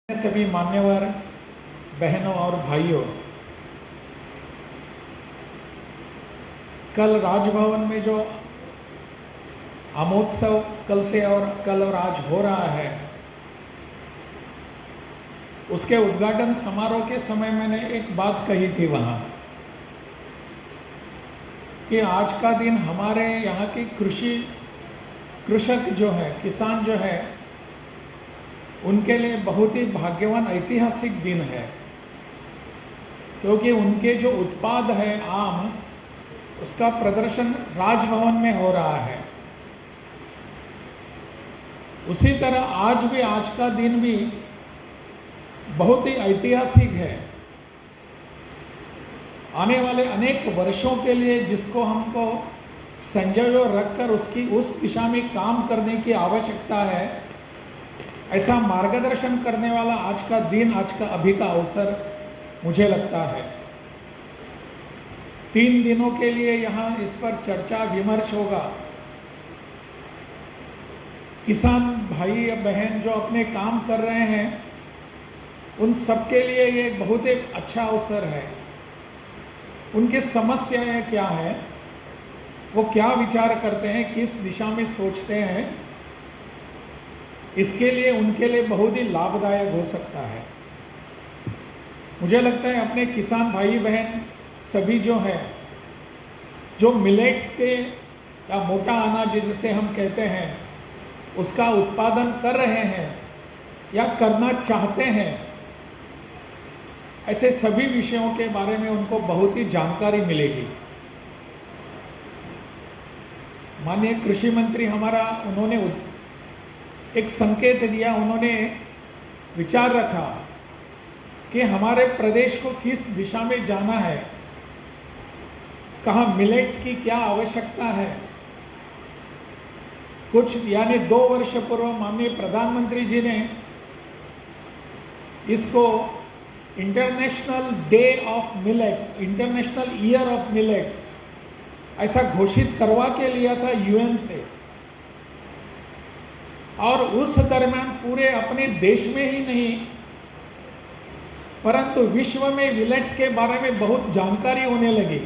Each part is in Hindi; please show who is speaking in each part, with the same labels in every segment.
Speaker 1: सभी मान्यवर बहनों और भाइयों, कल राजभवन में जो अमोत्सव कल और आज हो रहा है, उसके उद्घाटन समारोह के समय मैंने एक बात कही थी वहाँ कि आज का दिन हमारे यहाँ के कृषक जो है, किसान जो है, उनके लिए बहुत ही भाग्यवान ऐतिहासिक दिन है, क्योंकि उनके जो उत्पाद है आम, उसका प्रदर्शन राजभवन में हो रहा है। उसी तरह आज का दिन भी बहुत ही ऐतिहासिक है। आने वाले अनेक वर्षों के लिए जिसको हमको संजो रखकर उसकी उस दिशा में काम करने की आवश्यकता है, ऐसा मार्गदर्शन करने वाला आज का दिन, आज का अभी का अवसर मुझे लगता है। 3 दिनों के लिए यहाँ इस पर चर्चा विमर्श होगा। किसान भाई या बहन जो अपने काम कर रहे हैं, उन सबके लिए ये बहुत एक अच्छा अवसर है। उनकी समस्याएं क्या है, वो क्या विचार करते हैं, किस दिशा में सोचते हैं, इसके लिए उनके लिए बहुत ही लाभदायक हो सकता है। मुझे लगता है अपने किसान भाई बहन सभी जो है, जो मिलेट्स के या मोटा अनाज जिसे हम कहते हैं, उसका उत्पादन कर रहे हैं या करना चाहते हैं, ऐसे सभी विषयों के बारे में उनको बहुत ही जानकारी मिलेगी। माननीय कृषि मंत्री हमारा, उन्होंने एक संकेत दिया, उन्होंने विचार रखा कि हमारे प्रदेश को किस दिशा में जाना है, कहाँ मिलेट्स की क्या आवश्यकता है। कुछ यानी 2 वर्ष पूर्व माननीय प्रधानमंत्री जी ने इसको international day of millets, international year of millets ऐसा घोषित करवा के लिया था यूएन से। और उस दरम्यान पूरे अपने देश में ही नहीं, परंतु विश्व में मिलेट्स के बारे में बहुत जानकारी होने लगी।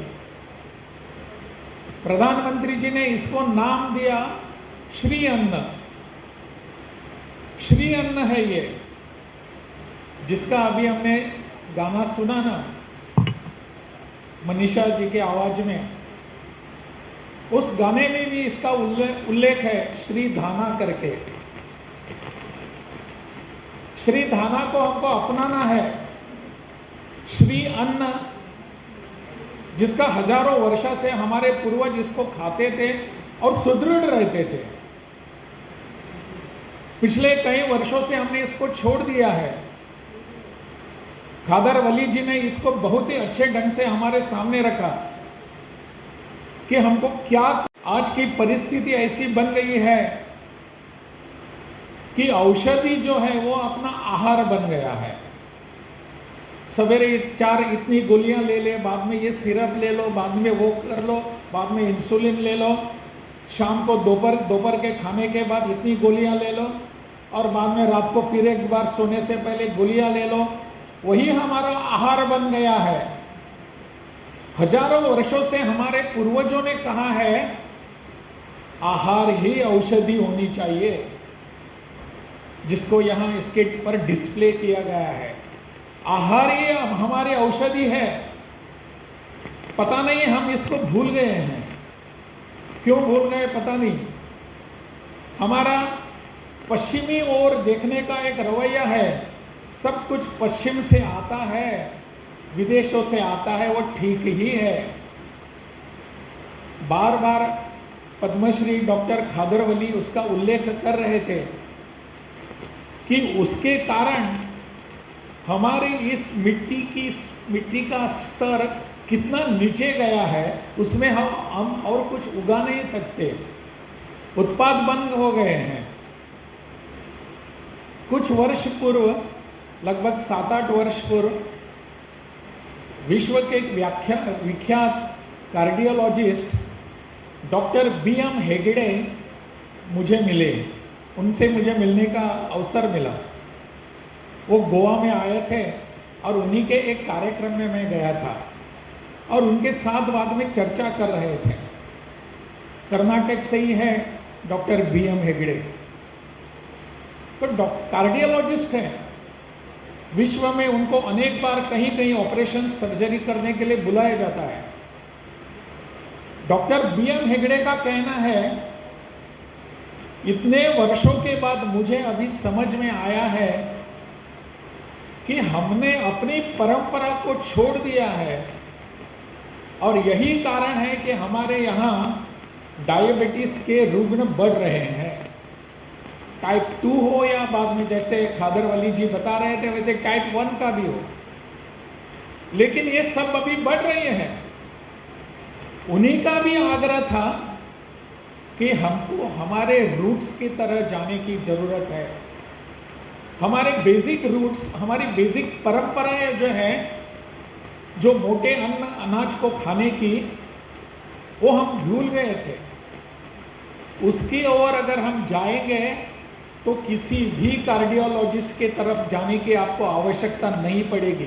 Speaker 1: प्रधानमंत्री जी ने इसको नाम दिया श्री अन्न। श्री अन्न है ये, जिसका अभी हमने गाना सुना ना मनीषा जी की आवाज में, उस गाने में भी इसका उल्लेख है श्री धाना करके। श्री धाना को हमको अपनाना है। श्री अन्न, जिसका हजारों वर्षों से हमारे पूर्वज इसको खाते थे और सुदृढ़ रहते थे। पिछले कई वर्षों से हमने इसको छोड़ दिया है। खादर वली जी ने इसको बहुत ही अच्छे ढंग से हमारे सामने रखा कि हमको क्या, आज की परिस्थिति ऐसी बन गई है कि औषधि जो है वो अपना आहार बन गया है। सवेरे 4 इतनी गोलियां ले ले, बाद में ये सिरप ले लो, बाद में वो कर लो, बाद में इंसुलिन ले लो, शाम को दोपहर के खाने के बाद इतनी गोलियां ले लो, और बाद में रात को फिर एक बार सोने से पहले गोलियां ले लो। वही हमारा आहार बन गया है। हजारों वर्षों से हमारे पूर्वजों ने कहा है आहार ही औषधि होनी चाहिए, जिसको यहाँ इसके पर डिस्प्ले किया गया है। आहार ही हमारी औषधि है। पता नहीं हम इसको भूल गए हैं, क्यों भूल गए पता नहीं। हमारा पश्चिमी ओर देखने का एक रवैया है, सब कुछ पश्चिम से आता है, विदेशों से आता है, वो ठीक ही है। बार बार पद्मश्री डॉक्टर खादर वली उसका उल्लेख कर रहे थे कि उसके कारण हमारे इस मिट्टी का स्तर कितना नीचे गया है, उसमें हम और कुछ उगा नहीं सकते, उत्पाद बंद हो गए हैं। कुछ वर्ष पूर्व, लगभग 7-8 वर्ष पूर्व, विश्व के विख्यात कार्डियोलॉजिस्ट डॉक्टर BM हेगड़े मुझे मिले। उनसे मुझे मिलने का अवसर मिला। वो गोवा में आए थे और उन्हीं के एक कार्यक्रम में मैं गया था और उनके साथ बाद में चर्चा कर रहे थे। कर्नाटक से ही है डॉक्टर बीएम हेगड़े, तो कार्डियोलॉजिस्ट हैं। विश्व में उनको अनेक बार कहीं कहीं ऑपरेशन सर्जरी करने के लिए बुलाया जाता है। डॉक्टर बीएम हेगड़े का कहना है, इतने वर्षों के बाद मुझे अभी समझ में आया है कि हमने अपनी परंपरा को छोड़ दिया है और यही कारण है कि हमारे यहाँ डायबिटीज के रुग्ण बढ़ रहे हैं। टाइप 2 हो या बाद में जैसे खादरवली जी बता रहे थे वैसे टाइप 1 का भी हो, लेकिन ये सब अभी बढ़ रहे हैं। उन्हीं का भी आग्रह था कि हमको हमारे रूट्स की तरह जाने की जरूरत है। हमारे बेसिक रूट्स, हमारी बेसिक परंपराएं जो है, जो मोटे अन्न अनाज को खाने की, वो हम भूल गए थे। उसकी ओर अगर हम जाएंगे तो किसी भी कार्डियोलॉजिस्ट के तरफ जाने की आपको आवश्यकता नहीं पड़ेगी।